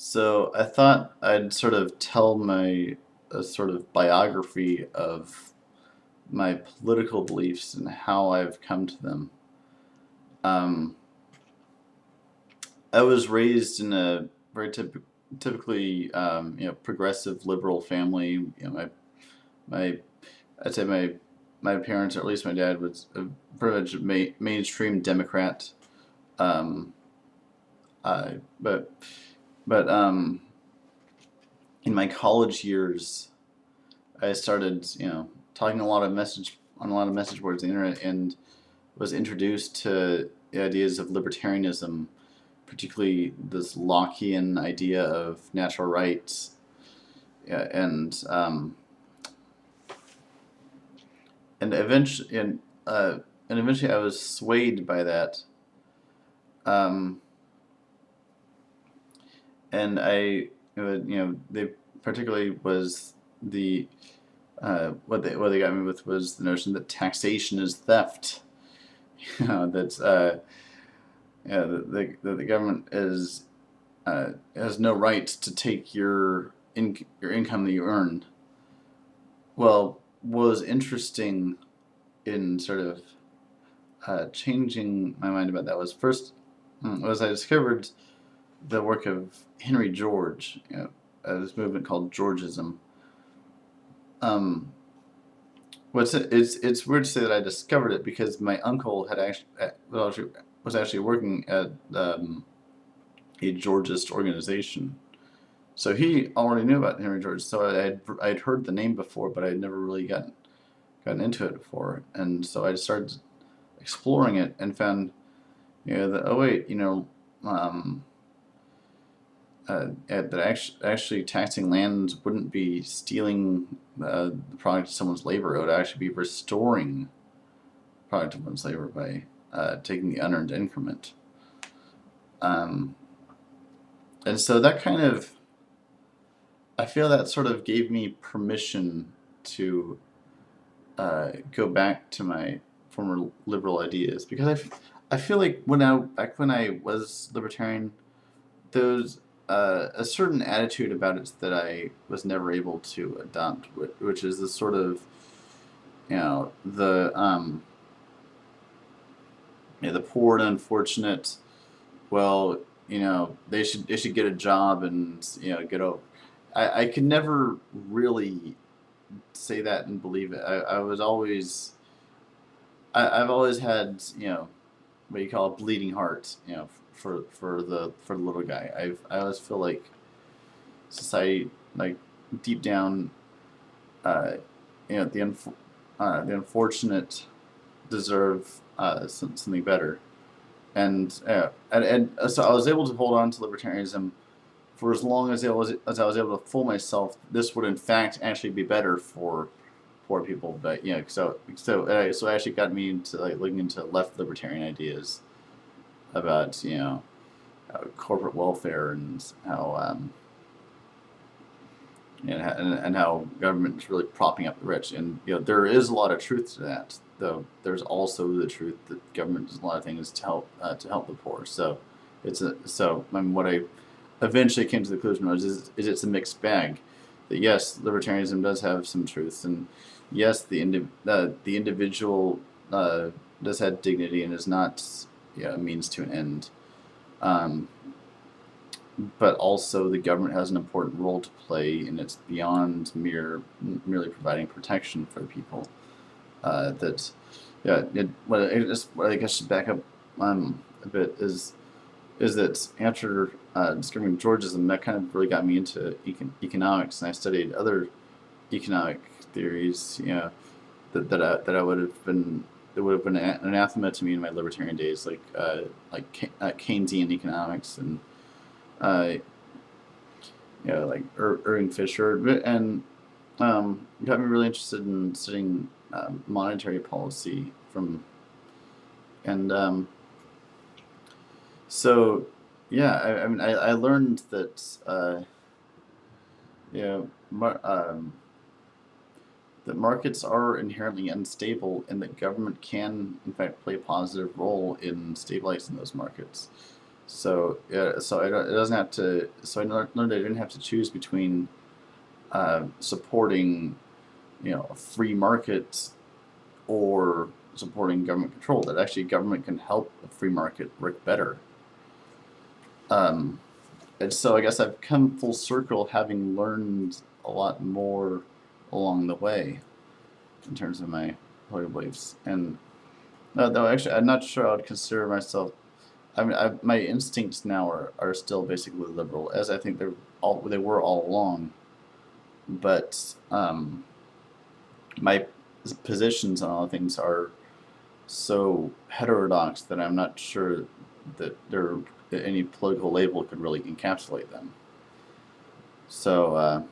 So I thought I'd sort of tell my a sort of biography of my political beliefs and how I've come to them. Um, I was raised in a very typically progressive liberal family. My I'd say my parents, or at least my dad, was a pretty much mainstream Democrat. Um, I, but in my college years, I started, talking a lot of message boards on the internet, and was introduced to the ideas of libertarianism, particularly this Lockean idea of natural rights, yeah, and eventually and eventually I was swayed by that, um, and they particularly was the what they got me with was the notion that taxation is theft. That's yeah, the government has no right to take your income that you earn. Well, what was interesting in sort of changing my mind about that was first was I discovered the work of Henry George, this movement called Georgism. Um, it's weird to say that I discovered it because my uncle had was actually working at a Georgist organization. So he already knew about Henry George. So I'd heard the name before, but I'd never really gotten into it before. And so I started exploring it and found, that oh wait, um, that actually taxing land wouldn't be stealing the product of someone's labor. It would actually be restoring the product of one's labor by taking the unearned increment. Um, and so that kind of I feel that sort of gave me permission to go back to my former liberal ideas because I feel like back when I was libertarian, there was a certain attitude about it that I was never able to adopt, which is this sort of the poor and unfortunate. Well, they should get a job and get over. I could never really say that and believe it. I've always had what you call a bleeding heart, for the little guy. I always feel like society, like deep down, uh, the unfortunate deserve something better, and so I was able to hold on to libertarianism for as long as I was able to fool myself. This would in fact actually be better for poor people, but so it actually got me into like looking into left libertarian ideas about corporate welfare and how and how government is really propping up the rich. And there is a lot of truth to that, though. There's also the truth that government does a lot of things to help the poor. So what I eventually came to the conclusion is it's a mixed bag. That yes, libertarianism does have some truth, and yes, the individual does have dignity and is not a means to an end. Um, but also the government has an important role to play, and it's beyond merely providing protection for the people. That yeah, what I guess should back up a bit is that after discovering Georgism, that kind of really got me into economics, and I studied other economic theories, that I would have been that would have been anathema to me in my libertarian days, like Keynesian economics and uh, like Irving Fisher, and got me really interested in studying monetary policy and so yeah, I mean I learned that you know mar- um, that markets are inherently unstable and that government can in fact play a positive role in stabilizing those markets. So yeah, so it doesn't have to. So I learned I didn't have to choose between supporting, a free market or supporting government control. That actually government can help a free market work better. Um, and so I guess I've come full circle, having learned a lot more along the way in terms of my political beliefs. And though actually, I'm not sure I would consider myself. I mean, my instincts now are still basically liberal, as I think they were all along. But my positions on all things are so heterodox that I'm not sure that that any political label could really encapsulate them. So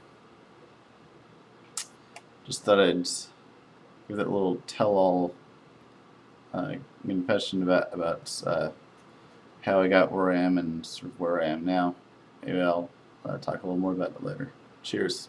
just thought I'd give that little tell-all confession about how I got where I am and sort of where I am now. Maybe I'll talk a little more about that later. Cheers.